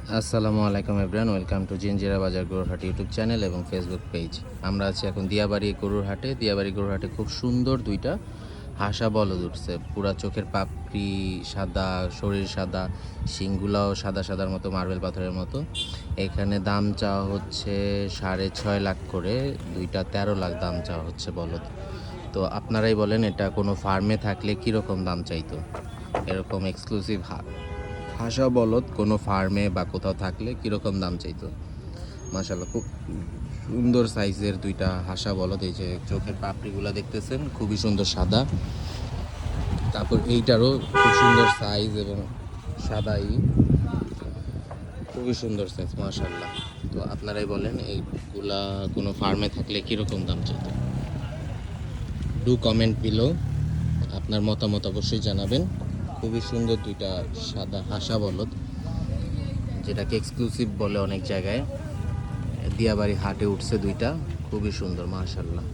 আসসালামু আলাইকুম everyone, welcome to Jinjira বাজার গরুরহাট ইউটিউব চ্যানেল এবং ফেসবুক পেজ। আমরা আছি এখন দিয়াবাড়ি গরুরহাটে। দিয়াবাড়ি গরুরহাটে খুব সুন্দর দুইটা হাসা বলদ উঠছে। পুরা চোখের পাপড়ি সাদা, শরীর সাদা, শিংগুলাও সাদা সাদার মতো, মার্বেল পাথরের মতো। এখানে দাম চাওয়া হচ্ছে 6.5 লাখ করে, দুইটা 13 লাখ দাম চাওয়া হচ্ছে বলদ। তো আপনারাই বলেন, এটা কোনো ফার্মে থাকলে কীরকম দাম চাইতো? এরকম এক্সক্লুসিভ হাসা বলদ কোনো ফার্মে বা কোথাও থাকলে কীরকম দাম চাইতো? মাশাআল্লাহ, খুব সুন্দর সাইজের দুইটা হাসা বলদ। এই যে চোখের পাপড়িগুলো দেখতেছেন, খুবই সুন্দর সাদা। তারপর এইটারও খুব সুন্দর সাইজ এবং সাদাই, খুবই সুন্দর সাইজ মাশাআল্লাহ। তো আপনারাই বলেন, এইগুলা কোনো ফার্মে থাকলে কীরকম দাম চাইতো? ডু কমেন্ট বিলো, আপনার মতামত অবশ্যই জানাবেন। খুবই সুন্দর দুইটা সাদা হাসা বলদ, যেটাকে এক্সক্লুসিভ বলে অনেক জায়গায়। দিয়াবাড়ি হাটে উঠছে দুইটা, খুবই সুন্দর মাশাআল্লাহ।